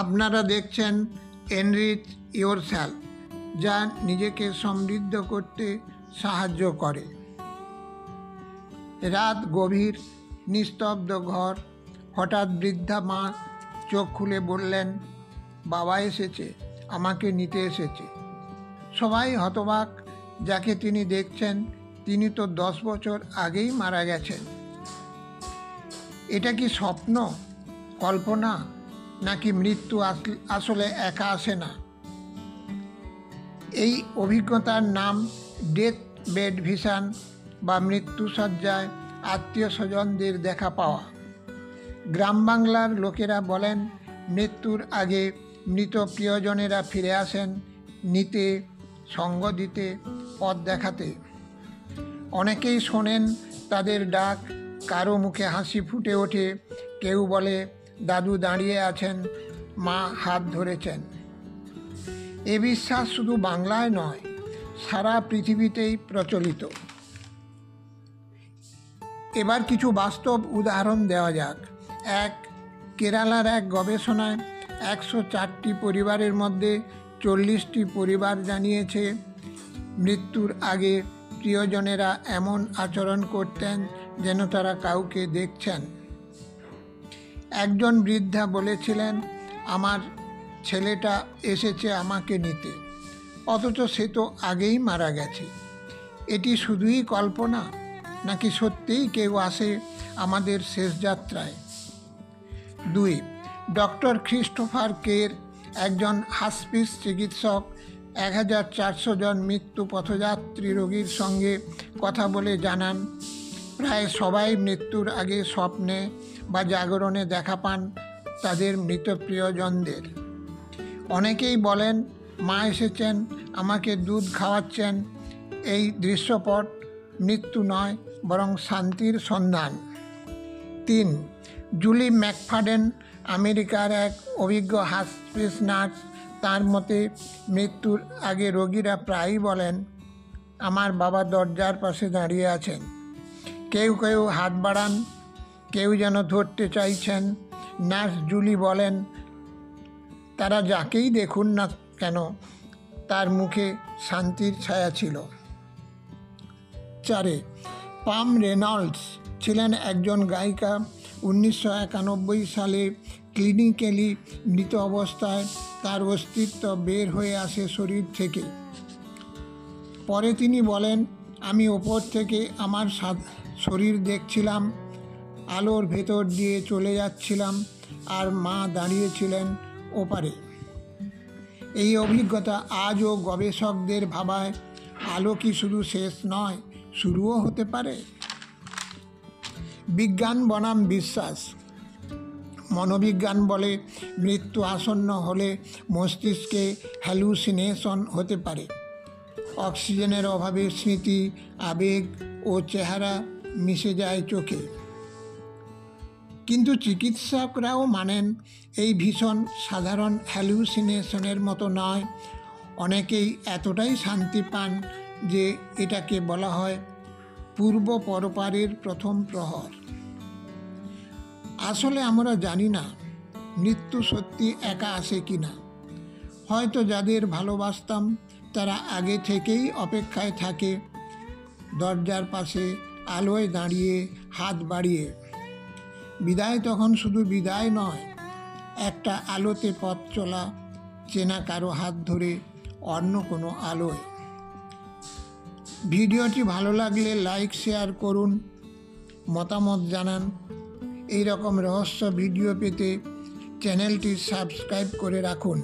আপনারা দেখছেন enrich yourself, যা নিজেকে সমৃদ্ধ করতে সাহায্য করে। রাত গভীর, নিস্তব্ধ ঘর। হঠাৎ বৃদ্ধা মা চোখ খুলে বললেন, বাবা এসেছে, আমাকে নিতে এসেছে। সবাই হতবাক। যাকে তিনি দেখছেন তিনি তো 10 বছর আগেই মারা গেছেন। এটা কি স্বপ্ন, কল্পনা, নাকি মৃত্যু আসলে একা আসে না? এই অভিজ্ঞতার নাম ডেথ বেড ভিশন বা মৃত্যুসজ্জায় আত্মীয় স্বজনদের দেখা পাওয়া। গ্রাম বাংলার লোকেরা বলেন, মৃত্যুর আগে মৃত প্রিয়জনেরা ফিরে আসেন নিতে, সঙ্গ দিতে, পথ দেখাতে। অনেকেই শোনেন তাদের ডাক, কারো মুখে হাসি ফুটে ওঠে, কেউ বলে দাদু দাঁড়িয়ে আছেন, মা হাত ধরেছেন। এ বিশ্বাস শুধু বাংলায় নয়, সারা পৃথিবীতেই প্রচলিত। এবার কিছু বাস্তব উদাহরণ দেওয়া যাক। কেরালার এক গবেষণায় 104টি পরিবারের মধ্যে 40টি পরিবার জানিয়েছে মৃত্যুর আগে প্রিয়জনেরা এমন আচরণ করতেন যেন তারা কাউকে দেখছেন। একজন বৃদ্ধা বলেছিলেন, আমার ছেলেটা এসেছে আমাকে নিতে, অথচ সে তো আগেই মারা গেছে। এটি শুধুই কল্পনা, নাকি সত্যিই কেউ আসে আমাদের শেষ যাত্রায়? 2. ডক্টর ক্রিস্টোফার কের, একজন হাসপিস চিকিৎসক, 1400 জন মৃত্যু পথযাত্রী রোগীর সঙ্গে কথা বলে জানান, প্রায় সবাই মৃত্যুর আগে স্বপ্নে বা জাগরণে দেখা পান তাদের মৃত প্রিয়জনদের। অনেকেই বলেন, মা এসেছেন, আমাকে দুধ খাওয়াচ্ছেন। এই দৃশ্যপট মৃত্যু নয়, বরং শান্তির সন্ধান। 3. জুলি ম্যাকফাডেন, আমেরিকার এক অভিজ্ঞ হাসপিস নার্স। তার মতে, মৃত্যুর আগে রোগীরা প্রায়ই বলেন, আমার বাবা দরজার পাশে দাঁড়িয়ে আছেন। কেউ কেউ হাত বাড়ান, কেউ যেন ধরতে চাইছেন। নার্স জুলি বলেন, তারা যাকেই দেখুন না কেন তার মুখে শান্তির ছায়া ছিল। 4. পাম রেনল্ডস ছিলেন একজন গায়িকা। 1991 সালে ক্লিনিক্যালি মৃত অবস্থায় তার অস্তিত্ব বের হয়ে আসে শরীর থেকে। পরে তিনি বলেন, আমি ওপর থেকে আমার শরীর দেখছিলাম, আলোর ভেতর দিয়ে চলে যাচ্ছিলাম, আর মা দাঁড়িয়েছিলেন ওপারে। এই অভিজ্ঞতা আজও গবেষকদের ভাবায়, আলো কি শুধু শেষ নয়, শুরুও হতে পারে। বিজ্ঞান বনাম বিশ্বাস। মনোবিজ্ঞান বলে, মৃত্যু আসন্ন হলে মস্তিষ্কে হ্যালুসিনেশন হতে পারে। অক্সিজেনের অভাবে স্মৃতি, আবেগ ও চেহারা মিশে যায় চোখে। কিন্তু চিকিৎসকরাও মানেন, এই ভীষণ সাধারণ হ্যালুসিনেশনের মতো নয়। অনেকেই এতটাই শান্তি পান যে এটাকে বলা হয় পূর্ব পরপারের প্রথম প্রহর। আসলে আমরা জানি না মৃত্যু সত্যি একা আসে কি না। হয়তো যাদের ভালোবাসতাম তারা আগে থেকেই অপেক্ষায় থাকে, দরজার পাশে আলোয় দাঁড়িয়ে, হাত বাড়িয়ে। বিদায় তখন শুধু বিদায় নয়, একটা আলোতে পথ চলা, চেনা কারো হাত ধরে অন্য কোনো আলোয়। ভিডিওটি ভালো লাগলে লাইক, শেয়ার করুন, মতামত জানান। এই রকম রহস্য ভিডিও পেতে চ্যানেলটি সাবস্ক্রাইব করে রাখুন।